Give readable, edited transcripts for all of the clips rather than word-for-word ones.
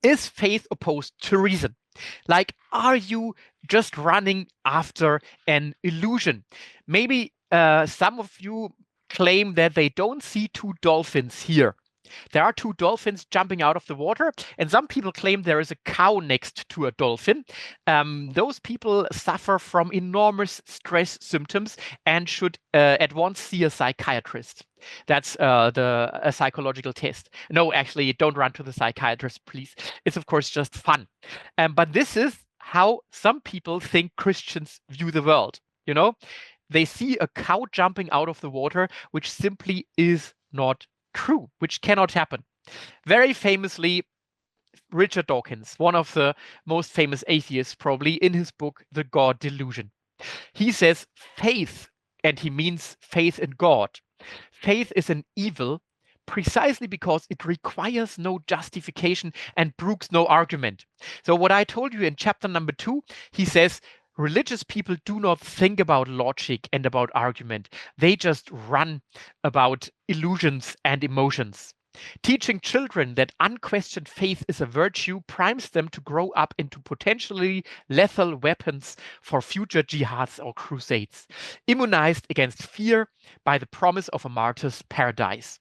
Is faith opposed to reason? Like, are you just running after an illusion? Maybe some of you claim that they don't see two dolphins here. There are two dolphins jumping out of the water, and some people claim there is a cow next to a dolphin. Those people suffer from enormous stress symptoms and should at once see a psychiatrist. That's a psychological test. No, actually, don't run to the psychiatrist, please. It's of course just fun. But this is how some people think Christians view the world. You know, they see a cow jumping out of the water, which simply is not true, which cannot happen. Very famously, Richard Dawkins, one of the most famous atheists, probably, in his book, The God Delusion. He says faith, and he means faith in God, faith is an evil precisely because it requires no justification and brooks no argument. So what I told you in chapter number 2, he says, religious people do not think about logic and about argument. They just run about illusions and emotions. Teaching children that unquestioned faith is a virtue primes them to grow up into potentially lethal weapons for future jihads or crusades, immunized against fear by the promise of a martyr's paradise.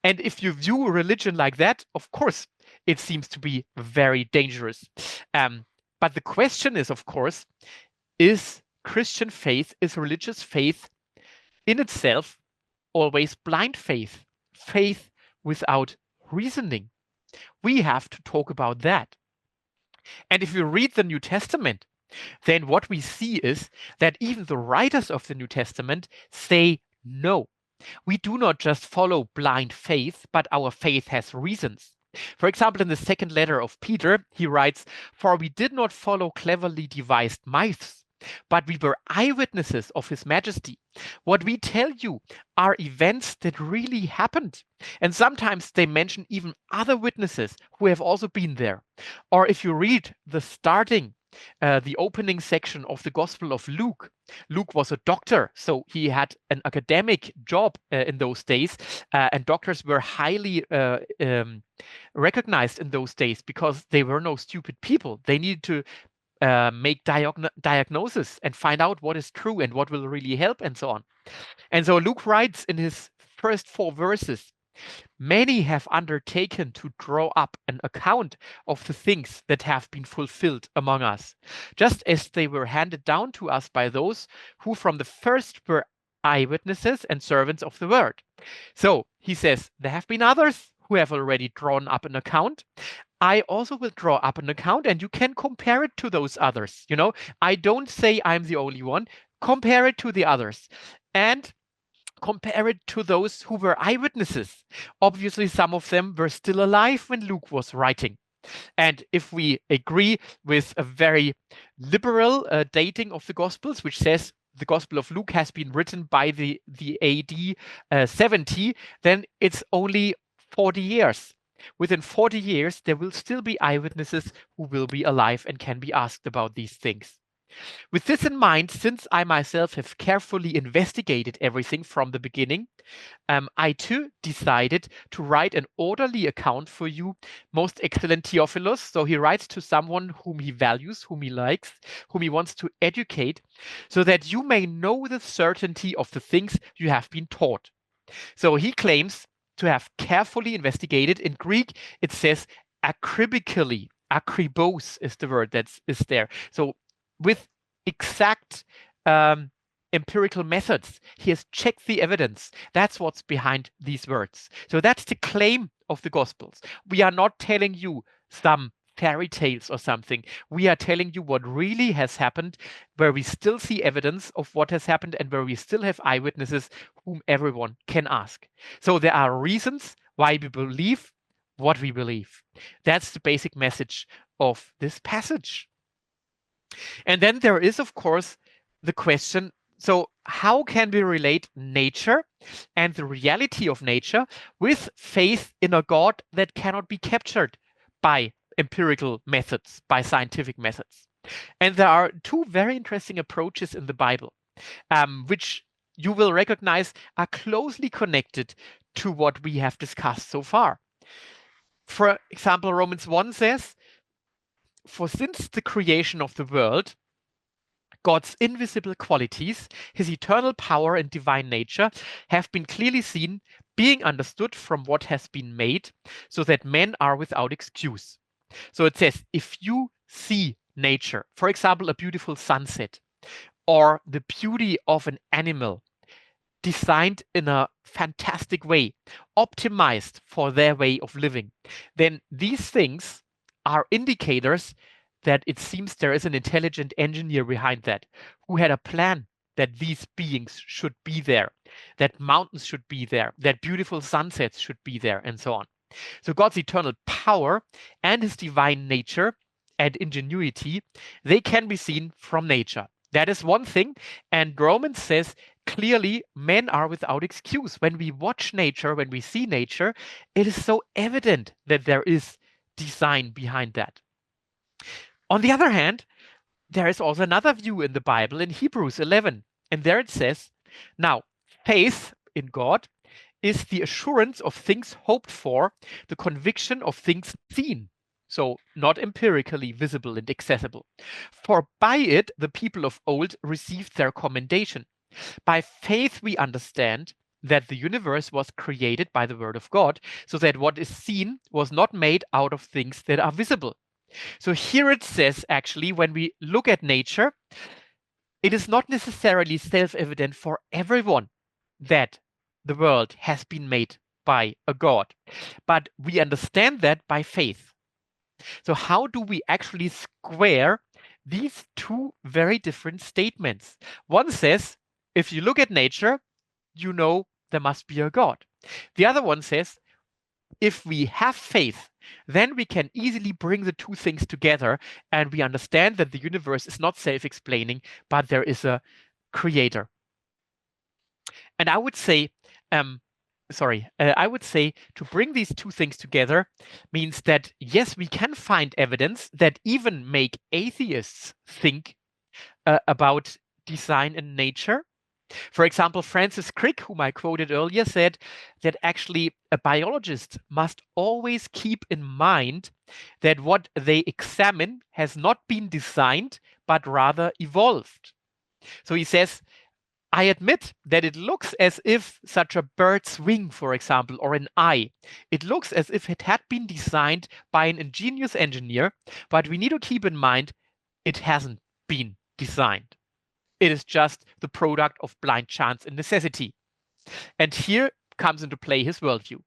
And if you view religion like that, of course, it seems to be very dangerous. But the question is, of course, is Christian faith, is religious faith in itself always blind faith, faith without reasoning? We have to talk about that. And if you read the New Testament, then what we see is that even the writers of the New Testament say no. We do not just follow blind faith, but our faith has reasons. For example, in the second letter of Peter, he writes, "For we did not follow cleverly devised myths, but we were eyewitnesses of his majesty. What we tell you are events that really happened." And sometimes they mention even other witnesses who have also been there. Or if you read the opening section of the Gospel of Luke, Luke was a doctor, so he had an academic job in those days, and doctors were highly recognized in those days because they were no stupid people. They needed to make diagnosis and find out what is true and what will really help and so on. And so Luke writes in his first 4 verses, "Many have undertaken to draw up an account of the things that have been fulfilled among us, just as they were handed down to us by those who from the first were eyewitnesses and servants of the word." So he says, there have been others who have already drawn up an account. I also will draw up an account, and you can compare it to those others. You know, I don't say I'm the only one. Compare it to the others. And compare it to those who were eyewitnesses. Obviously, some of them were still alive when Luke was writing. And if we agree with a very liberal dating of the Gospels, which says the Gospel of Luke has been written by the AD 70, then it's only 40 years. Within 40 years, there will still be eyewitnesses who will be alive and can be asked about these things. With this in mind, since I myself have carefully investigated everything from the beginning, I too decided to write an orderly account for you, most excellent Theophilus. So he writes to someone whom he values, whom he likes, whom he wants to educate, so that you may know the certainty of the things you have been taught. So he claims to have carefully investigated. In Greek, it says acribically. Akribos is the word that is there. So with exact empirical methods, he has checked the evidence. That's what's behind these words. So that's the claim of the Gospels. We are not telling you some fairy tales or something. We are telling you what really has happened, where we still see evidence of what has happened and where we still have eyewitnesses whom everyone can ask. So there are reasons why we believe what we believe. That's the basic message of this passage. And then there is, of course, the question, so how can we relate nature and the reality of nature with faith in a God that cannot be captured by empirical methods, by scientific methods? And there are 2 very interesting approaches in the Bible, which you will recognize are closely connected to what we have discussed so far. For example, Romans 1 says, for since the creation of the world, God's invisible qualities, his eternal power and divine nature, have been clearly seen, being understood from what has been made, so that men are without excuse. So it says, if you see nature, for example, a beautiful sunset, or the beauty of an animal designed in a fantastic way, optimized for their way of living, then these things are indicators that it seems there is an intelligent engineer behind that who had a plan that these beings should be there, that mountains should be there, that beautiful sunsets should be there, and so on. So God's eternal power and his divine nature and ingenuity, they can be seen from nature. That is one thing. And Romans says clearly men are without excuse. When we watch nature, when we see nature, it is so evident that there is design behind that. On the other hand, there is also another view in the Bible in Hebrews 11. And there it says, now, faith in God is the assurance of things hoped for, the conviction of things seen. So, not empirically visible and accessible. For by it, the people of old received their commendation. By faith, we understand that the universe was created by the word of God, so that what is seen was not made out of things that are visible. So here it says, actually, when we look at nature, it is not necessarily self-evident for everyone that the world has been made by a God, but we understand that by faith. So how do we actually square these two very different statements? One says, if you look at nature, you know there must be a God. The other one says, if we have faith, then we can easily bring the two things together and we understand that the universe is not self-explaining, but there is a creator. And I would say, I would say to bring these two things together means that, yes, we can find evidence that even make atheists think about design and nature. For example, Francis Crick, whom I quoted earlier, said that actually a biologist must always keep in mind that what they examine has not been designed, but rather evolved. So he says, I admit that it looks as if such a bird's wing, for example, or an eye, it looks as if it had been designed by an ingenious engineer, but we need to keep in mind it hasn't been designed. It is just the product of blind chance and necessity. And here comes into play his worldview.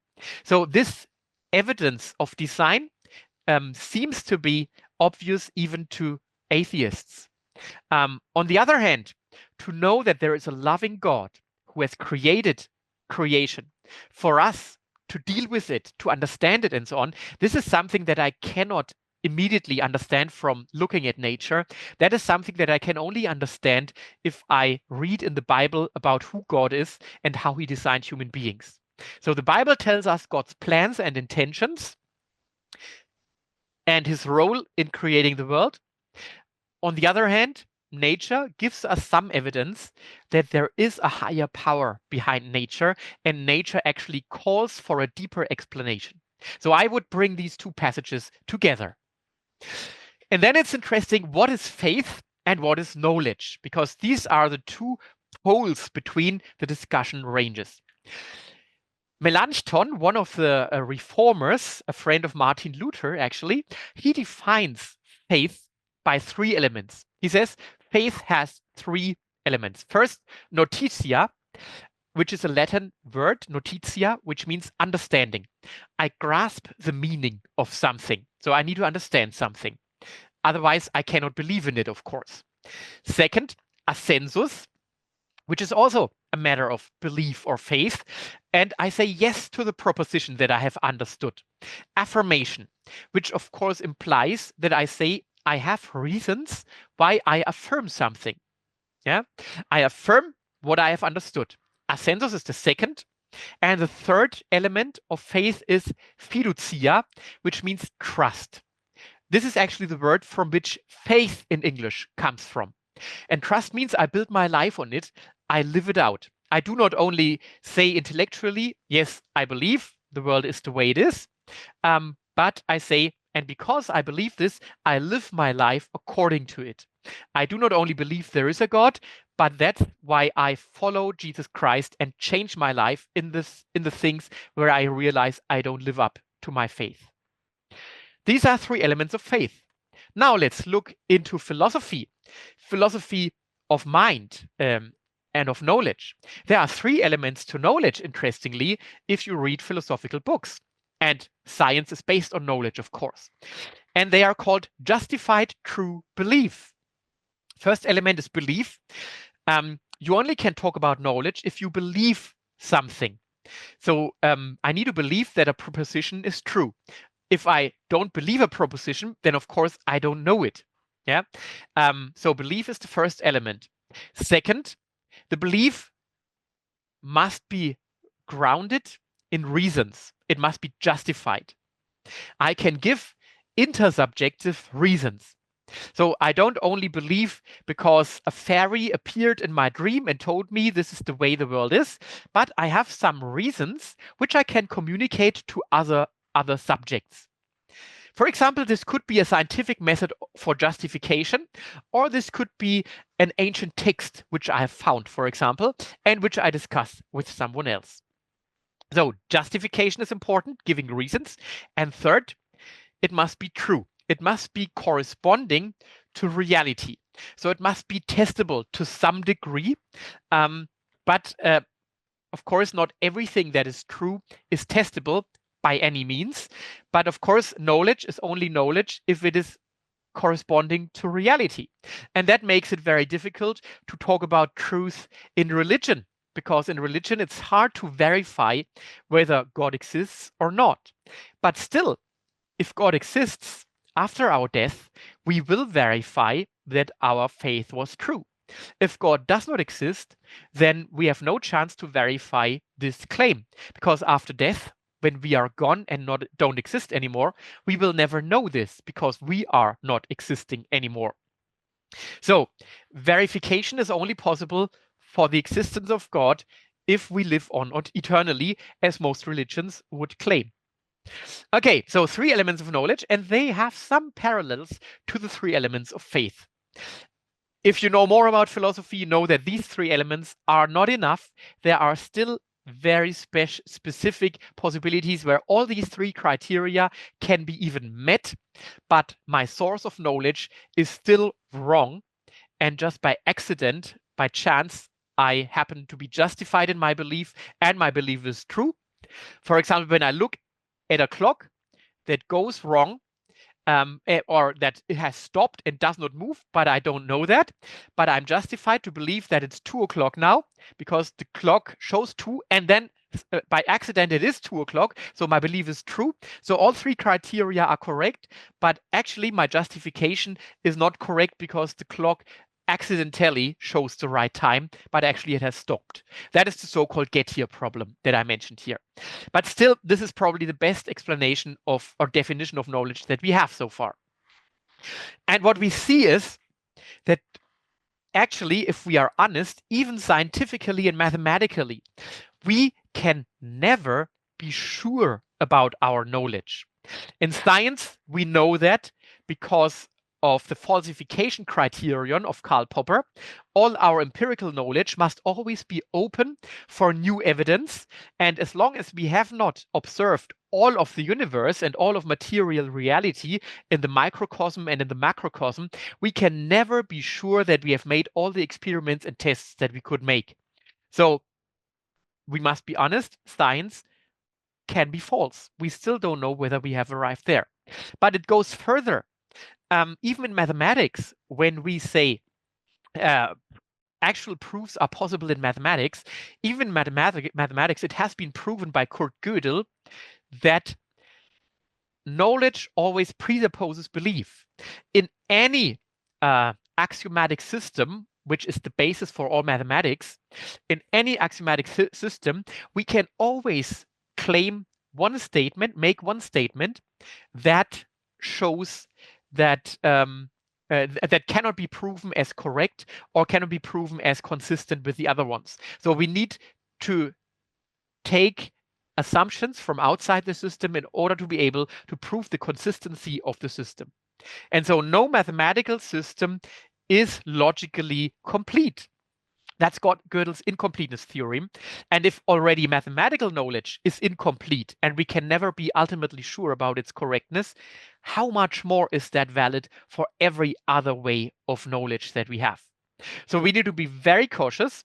So this evidence of design seems to be obvious even to atheists. On the other hand, to know that there is a loving God who has created creation for us to deal with it, to understand it, and so on, this is something that I cannot immediately understand from looking at nature. That is something that I can only understand if I read in the Bible about who God is and how he designed human beings. So the Bible tells us God's plans and intentions and his role in creating the world. On the other hand, nature gives us some evidence that there is a higher power behind nature, and nature actually calls for a deeper explanation. So I would bring these two passages together. And then it's interesting, what is faith and what is knowledge? Because these are the two poles between the discussion ranges. Melanchthon, one of the reformers, a friend of Martin Luther actually, he defines faith by three elements. He says faith has three elements. First, notitia, which is a Latin word, notitia, which means understanding. I grasp the meaning of something, so I need to understand something. Otherwise, I cannot believe in it, of course. Second, assensus, which is also a matter of belief or faith. And I say yes to the proposition that I have understood. Affirmation, which of course implies that I say I have reasons why I affirm something. Yeah, I affirm what I have understood. Assensus is the second. And the third element of faith is fiducia, which means trust. This is actually the word from which faith in English comes from. And trust means I build my life on it. I live it out. I do not only say intellectually, yes, I believe the world is the way it is, but I say And because I believe this, I live my life according to it. I do not only believe there is a God, but that's why I follow Jesus Christ and change my life in the things where I realize I don't live up to my faith. These are three elements of faith. Now let's look into philosophy of mind and of knowledge. There are three elements to knowledge, interestingly, if you read philosophical books. And science is based on knowledge, of course. And they are called justified true belief. First element is belief. You only can talk about knowledge if you believe something. So I need to believe that a proposition is true. If I don't believe a proposition, then of course I don't know it. Yeah. So belief is the first element. Second, the belief must be grounded in reasons. It must be justified. I can give intersubjective reasons. So I don't only believe because a fairy appeared in my dream and told me this is the way the world is, but I have some reasons which I can communicate to other subjects. For example, this could be a scientific method for justification, or this could be an ancient text which I have found, for example, and which I discuss with someone else. So justification is important, giving reasons. And third, it must be true. It must be corresponding to reality. So it must be testable to some degree. But of course, not everything that is true is testable by any means. But of course, knowledge is only knowledge if it is corresponding to reality. And that makes it very difficult to talk about truth in religion, because in religion, it's hard to verify whether God exists or not. But still, if God exists after our death, we will verify that our faith was true. If God does not exist, then we have no chance to verify this claim, because after death, when we are gone and don't exist anymore, we will never know this because we are not existing anymore. So verification is only possible for the existence of God if we live on eternally, as most religions would claim. Okay, so three elements of knowledge, and they have some parallels to the three elements of faith. If you know more about philosophy, you know that these three elements are not enough. There are still very specific possibilities where all these three criteria can be even met, but my source of knowledge is still wrong. And just by accident, by chance, I happen to be justified in my belief, and my belief is true. For example, when I look at a clock that goes wrong, or that it has stopped and does not move, but I don't know that. But I'm justified to believe that it's 2 o'clock now because the clock shows 2, and then by accident it is 2 o'clock. So my belief is true. So all three criteria are correct, but actually my justification is not correct because the clock accidentally shows the right time, but actually it has stopped. That is the so-called get here problem that I mentioned here. But still, this is probably the best explanation of or definition of knowledge that we have so far. And what we see is that actually, if we are honest, even scientifically and mathematically, we can never be sure about our knowledge. In science, we know that because of the falsification criterion of Karl Popper, all our empirical knowledge must always be open for new evidence. And as long as we have not observed all of the universe and all of material reality in the microcosm and in the macrocosm, we can never be sure that we have made all the experiments and tests that we could make. So we must be honest, science can be false. We still don't know whether we have arrived there. But it goes further. Even in mathematics, when we say actual proofs are possible in mathematics, even in mathematics, it has been proven by Kurt Gödel that knowledge always presupposes belief. In any axiomatic system, which is the basis for all mathematics, in any axiomatic system, we can always claim one statement, make one statement that shows that that cannot be proven as correct or cannot be proven as consistent with the other ones. So we need to take assumptions from outside the system in order to be able to prove the consistency of the system. And so no mathematical system is logically complete. That's Gödel's incompleteness theorem. And if already mathematical knowledge is incomplete and we can never be ultimately sure about its correctness, how much more is that valid for every other way of knowledge that we have? So we need to be very cautious.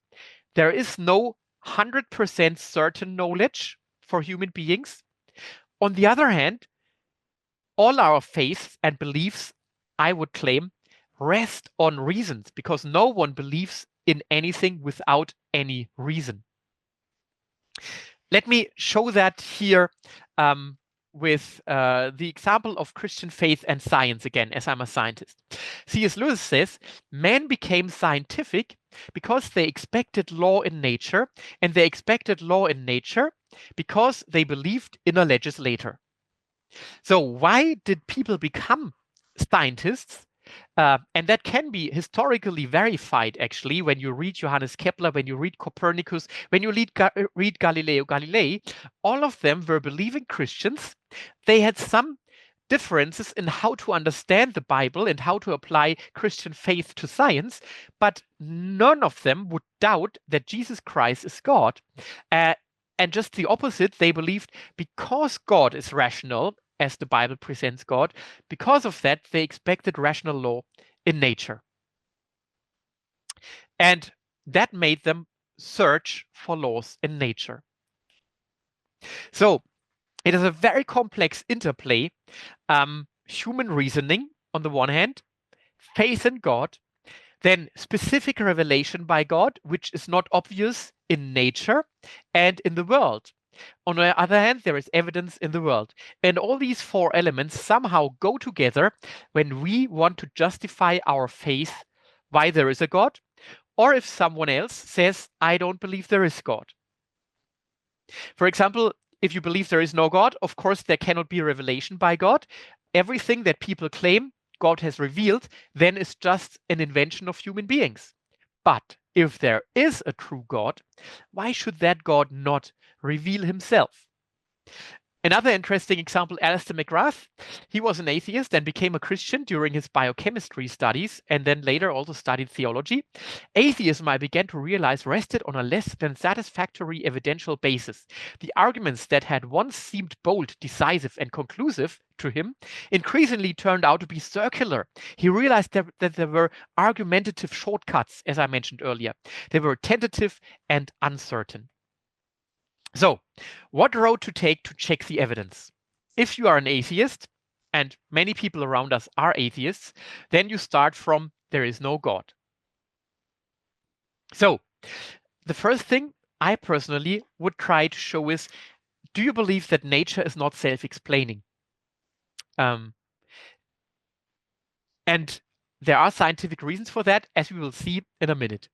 There is no 100% certain knowledge for human beings. On the other hand, all our faiths and beliefs, I would claim, rest on reasons, because no one believes in anything without any reason. Let me show that here with the example of Christian faith and science again, as I'm a scientist. C.S. Lewis says, man became scientific because they expected law in nature, and they expected law in nature because they believed in a legislator. So why did people become scientists? And that can be historically verified, actually, when you read Johannes Kepler, when you read Copernicus, when you read Galileo Galilei. All of them were believing Christians. They had some differences in how to understand the Bible and how to apply Christian faith to science, but none of them would doubt that Jesus Christ is God. And just the opposite, they believed because God is rational, as the Bible presents God, because of that, they expected rational law in nature. And that made them search for laws in nature. So it is a very complex interplay, human reasoning on the one hand, faith in God, then specific revelation by God, which is not obvious in nature and in the world. On the other hand, there is evidence in the world. And all these four elements somehow go together when we want to justify our faith why there is a God, or if someone else says, I don't believe there is God. For example, if you believe there is no God, of course, there cannot be revelation by God. Everything that people claim God has revealed then is just an invention of human beings. But if there is a true God, why should that God not reveal himself? Another interesting example, Alistair McGrath. He was an atheist and became a Christian during his biochemistry studies, and then later also studied theology. Atheism, I began to realize, rested on a less than satisfactory evidential basis. The arguments that had once seemed bold, decisive, and conclusive to him increasingly turned out to be circular. He realized that there were argumentative shortcuts, as I mentioned earlier. They were tentative and uncertain. So, what road to take to check the evidence? If you are an atheist, and many people around us are atheists, then you start from there is no God. So, the first thing I personally would try to show is, do you believe that nature is not self-explaining? And there are scientific reasons for that, as we will see in a minute.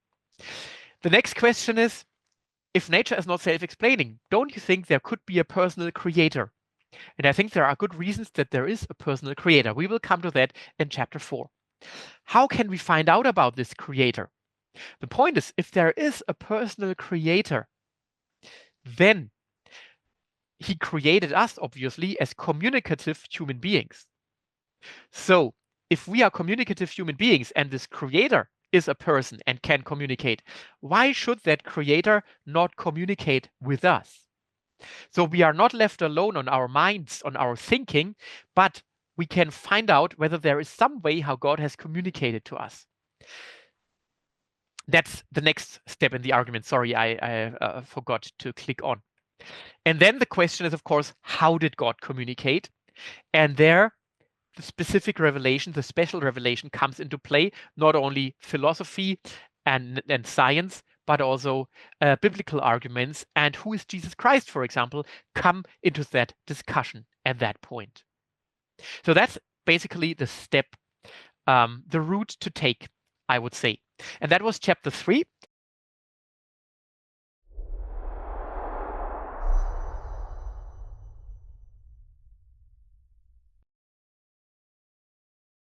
The next question is, if nature is not self-explaining, don't you think there could be a personal creator? And I think there are good reasons that there is a personal creator. We will come to that in chapter 4. How can we find out about this creator? The point is, if there is a personal creator, then he created us, obviously, as communicative human beings. So if we are communicative human beings and this creator is a person and can communicate, why should that creator not communicate with us? So we are not left alone on our minds, on our thinking, but we can find out whether there is some way how God has communicated to us. That's the next step in the argument. Sorry, I forgot to click on. And then the question is, of course, how did God communicate? And there, the specific revelation, the special revelation comes into play, not only philosophy and science, but also biblical arguments. And who is Jesus Christ, for example, come into that discussion at that point. So that's basically the step, the route to take, I would say. And that was chapter 3.